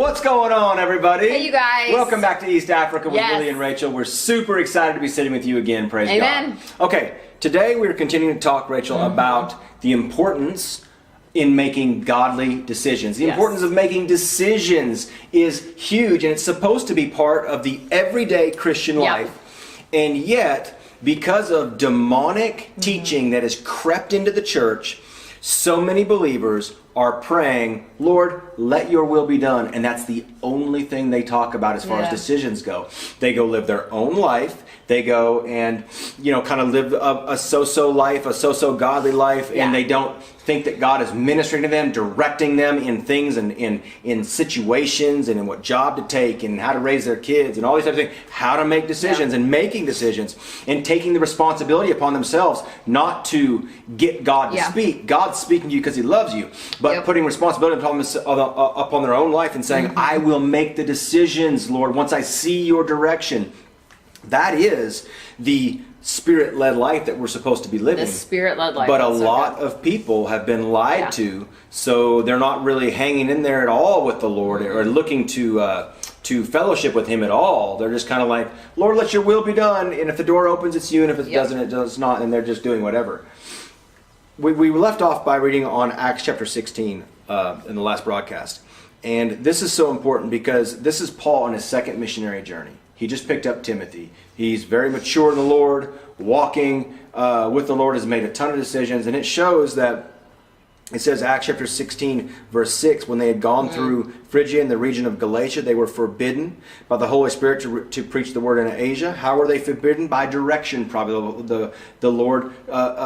What's going on, everybody? Hey, you guys. Welcome back to East Africa with Yes. Lily and Rachel. We're super excited to be sitting with you again. Praise Amen. God. Okay, today we're continuing to talk, Rachel, about the importance in making godly decisions. The Yes. importance of making decisions is huge, and it's supposed to be part of the everyday Christian Yeah. life. And yet, because of demonic teaching that has crept into the church, so many believers are praying, Lord, let your will be done. And that's the only thing they talk about as far as Yeah. decisions go. They go live their own life. They go and, kind of live a so-so life, a so-so godly life. Yeah. And they don't think that God is ministering to them, directing them in things and in situations and in what job to take and how to raise their kids and all these types of things, how to make decisions and making decisions and taking the responsibility upon themselves not to get God to speak. God's speaking to you because he loves you, but putting responsibility upon their own life and saying, I will make the decisions, Lord, once I see your direction. That is the Spirit-led life that we're supposed to be living. The Spirit-led life. But a That's so lot good. of people have been lied to, so they're not really hanging in there at all with the Lord or looking to fellowship with him at all. They're just kind of like, Lord, let your will be done. And if the door opens, it's you. And if it doesn't, it does not. And they're just doing whatever. We left off by reading on Acts chapter 16 in the last broadcast. And this is so important because this is Paul on his second missionary journey. He just picked up Timothy. He's very mature in the Lord, walking with the Lord, has made a ton of decisions. And it shows that, it says Acts chapter 16 verse 6, when they had gone through Phrygia and the region of Galatia, they were forbidden by the Holy Spirit to preach the word in Asia. How were they forbidden? By direction, probably. The Lord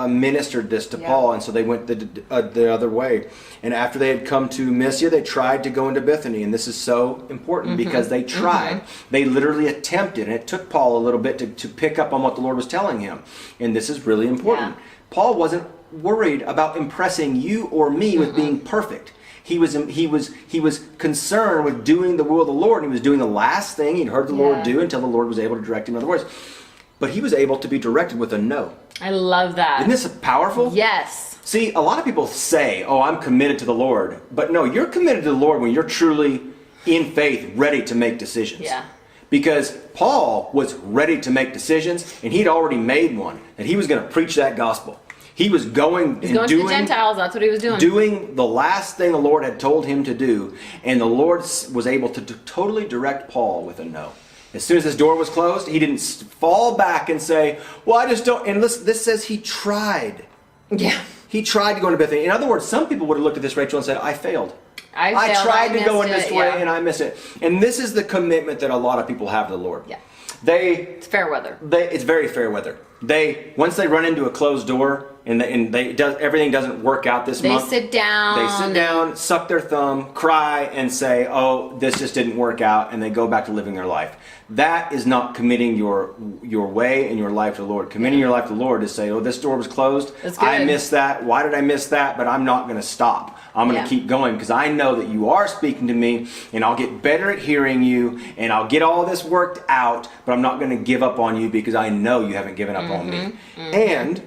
ministered this to Paul, and so they went the other way. And after they had come to Mysia, they tried to go into Bithynia. And this is so important because they tried. They literally attempted, and it took Paul a little bit to pick up on what the Lord was telling him. And this is really important. Paul wasn't worried about impressing you or me with being perfect. He was concerned with doing the will of the Lord. And he was doing the last thing he'd heard the Lord do until the Lord was able to direct him in other words. But he was able to be directed with a no. I love that. Isn't this powerful? Yes. See, a lot of people say, oh, I'm committed to the Lord. But no, you're committed to the Lord when you're truly in faith, ready to make decisions. Yeah. Because Paul was ready to make decisions, and he'd already made one, that he was going to preach that gospel. He was going to the Gentiles. That's what he was doing. Doing the last thing the Lord had told him to do. And the Lord was able to totally direct Paul with a no. As soon as his door was closed, he didn't fall back and say, well, I just don't. And this says he tried. Yeah. He tried to go into Bethany. In other words, some people would have looked at this, Rachel, and said, I failed. I tried to go in this way and I missed it. And this is the commitment that a lot of people have to the Lord. Yeah. It's fair weather. It's very fair weather. Once they run into a closed door and everything doesn't work out this month. They sit down, suck their thumb, cry, and say, "Oh, this just didn't work out," and they go back to living their life. That is not committing your way and your life to the Lord. Committing your life to the Lord is say, "Oh, this door was closed. I missed that. Why did I miss that? But I'm not going to stop. I'm going to keep going because I know that you are speaking to me, and I'll get better at hearing you, and I'll get all this worked out. But I'm not going to give up on you because I know you haven't given up on me." And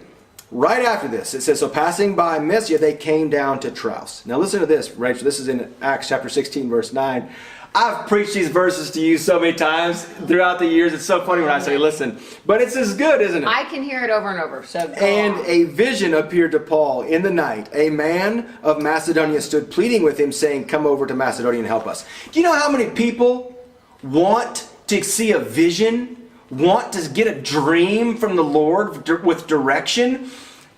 right after this, it says, so passing by Mysia, they came down to Troas. Now listen to this, Rachel. This is in Acts chapter 16, verse 9. I've preached these verses to you so many times throughout the years. It's so funny when I say listen. But it's as good, isn't it? I can hear it over and over. So And a vision appeared to Paul in the night. A man of Macedonia stood pleading with him, saying, come over to Macedonia and help us. Do you know how many people want to see a vision? Want to get a dream from the Lord with direction?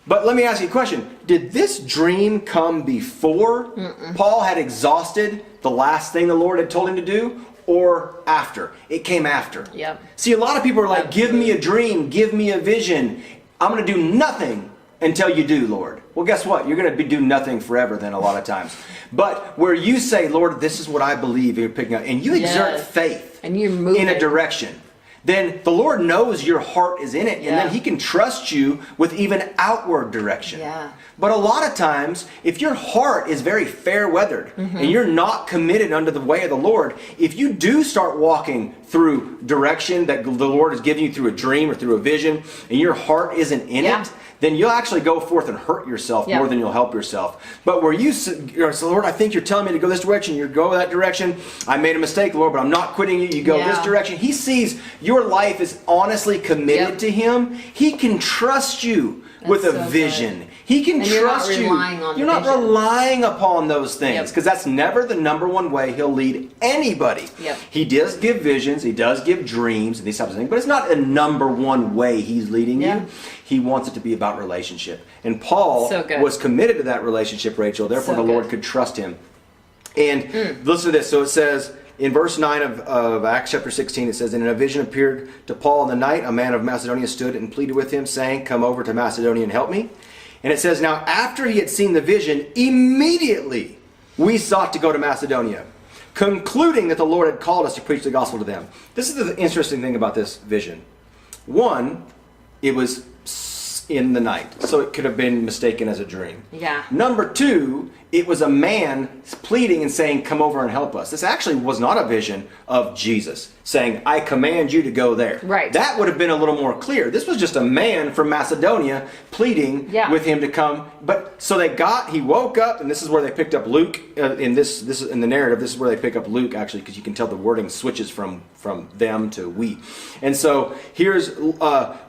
But let me ask you a question. Did this dream come before Paul had exhausted the last thing the Lord had told him to do, or after? It came after. Yep. See, a lot of people are like, give me a dream, give me a vision. I'm going to do nothing until you do, Lord. Well, guess what? You're going to do nothing forever then a lot of times. But where you say, Lord, this is what I believe, you're picking up, and you exert faith and you're moving in a direction, then the Lord knows your heart is in it, and then he can trust you with even outward direction. Yeah. But a lot of times, if your heart is very fair weathered and you're not committed under the way of the Lord, if you do start walking through direction that the Lord is giving you through a dream or through a vision, and your heart isn't in it, then you'll actually go forth and hurt yourself more than you'll help yourself. But where you say, Lord, I think you're telling me to go this direction, you go that direction, I made a mistake, Lord, but I'm not quitting you, you go this direction. He sees your life is honestly committed to Him. He can trust you with a vision. Good. He can trust you. You're not relying upon those things, because that's never the number one way He'll lead anybody. He does give visions, He does give dreams and these types of things, but it's not a number one way He's leading you. He wants it to be about relationship. And Paul was committed to that relationship, Rachel. Therefore, the Lord could trust him. And listen to this. So it says, in verse 9 of Acts chapter 16, it says, "And in a vision appeared to Paul in the night, a man of Macedonia stood and pleaded with him, saying, 'Come over to Macedonia and help me.' And it says, 'Now after he had seen the vision, immediately we sought to go to Macedonia, concluding that the Lord had called us to preach the gospel to them.'" This is the interesting thing about this vision. One, it was in the night, so it could have been mistaken as a dream. Number two, it was a man pleading and saying, "Come over and help us." This actually was not a vision of Jesus saying, "I command you to go there." That would have been a little more clear. This was just a man from Macedonia pleading with him to come. But so he woke up, and this is where they picked up Luke in this is in the narrative. This is where they pick up Luke, actually, because you can tell the wording switches from them to we. And so here's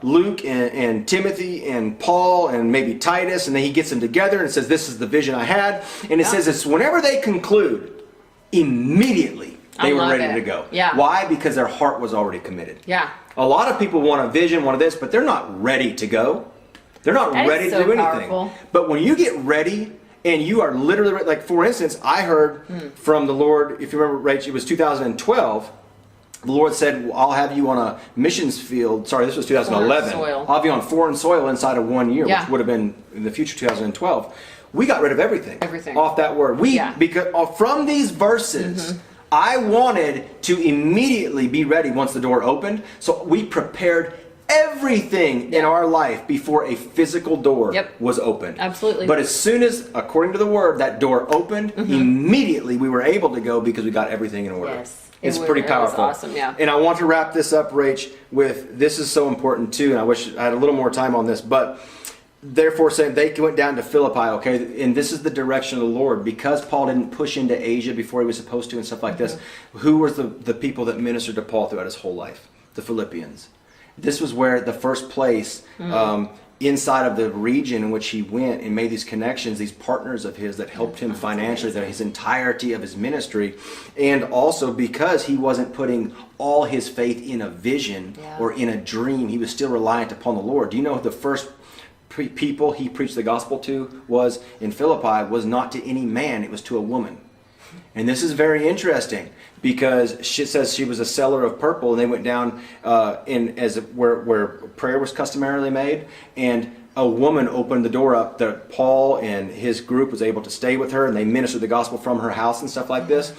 Luke and Timothy and Paul and maybe Titus, and then he gets them together and says, "This is the vision I had." And it says this, whenever they conclude, immediately they were ready to go. Why? Because their heart was already committed. A lot of people want a vision, want this, but they're not ready to go. They're not ready to do anything. But when you get ready, and you are literally, like for instance, I heard from the Lord, if you remember, Rach, it was 2012. The Lord said, "I'll have you on a missions field." Sorry, this was 2011. I'll have you on foreign soil inside of 1 year, which would have been in the future 2012. We got rid of everything off that word. Because from these verses, I wanted to immediately be ready once the door opened. So we prepared everything in our life before a physical door was opened. Absolutely. But as soon as, according to the word, that door opened, immediately we were able to go because we got everything in order. It's pretty powerful. Awesome, And I want to wrap this up, Rach, with this is so important too, and I wish I had a little more time on this, but therefore saying they went down to Philippi, okay, and this is the direction of the Lord. Because Paul didn't push into Asia before he was supposed to and stuff like this, who was the people that ministered to Paul throughout his whole life? The Philippians. This was where the first place inside of the region in which he went and made these connections, these partners of his that helped him financially, that his entirety of his ministry. And also because he wasn't putting all his faith in a vision or in a dream, he was still reliant upon the Lord. Do you know the first people he preached the gospel to was in Philippi was not to any man, it was to a woman. And this is very interesting because she says she was a seller of purple, and they went down where prayer was customarily made, and a woman opened the door up that Paul and his group was able to stay with her, and they ministered the gospel from her house and stuff like this.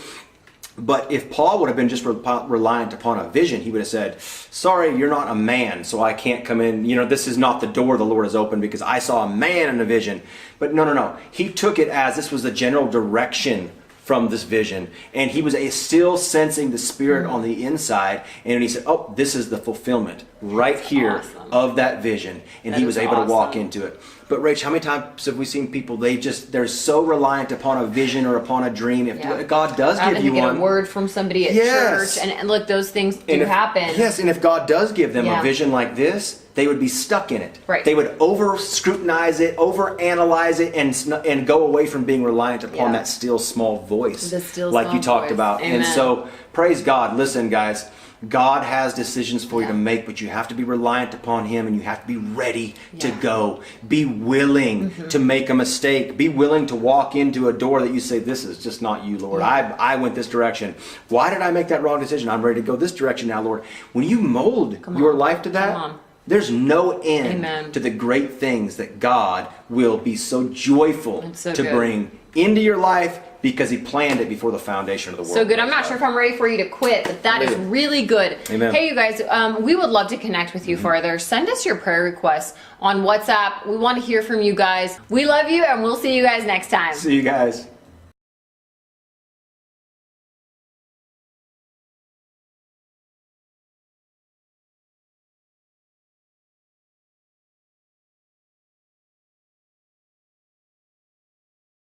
But if Paul would have been just reliant upon a vision, he would have said, "Sorry, you're not a man, so I can't come in. You know, this is not the door the Lord has opened because I saw a man in a vision." But no. He took it as this was the general direction from this vision, and he was still sensing the Spirit on the inside, and he said, "Oh, this is the fulfillment right here of that vision," and he was able to walk into it. But Rach, how many times have we seen people, they're so reliant upon a vision or upon a dream? If God does give you one, a word from somebody at church, and look, those things do happen. Yes, and if God does give them a vision like this, they would be stuck in it. They would over-scrutinize it, over-analyze it, and go away from being reliant upon that still small voice, like you talked about. Amen. And so, praise God. Listen, guys, God has decisions for you to make, but you have to be reliant upon Him, and you have to be ready to go. Be willing to make a mistake. Be willing to walk into a door that you say, "This is just not you, Lord. I went this direction. Why did I make that wrong decision? I'm ready to go this direction now, Lord." When you mold your life to that, there's no end to the great things that God will be so joyful to bring into your life because he planned it before the foundation of the world. So good. I'm not sure if I'm ready for you to quit, but that is really good. Amen. Hey, you guys, we would love to connect with you further. Send us your prayer requests on WhatsApp. We want to hear from you guys. We love you, and we'll see you guys next time. See you guys.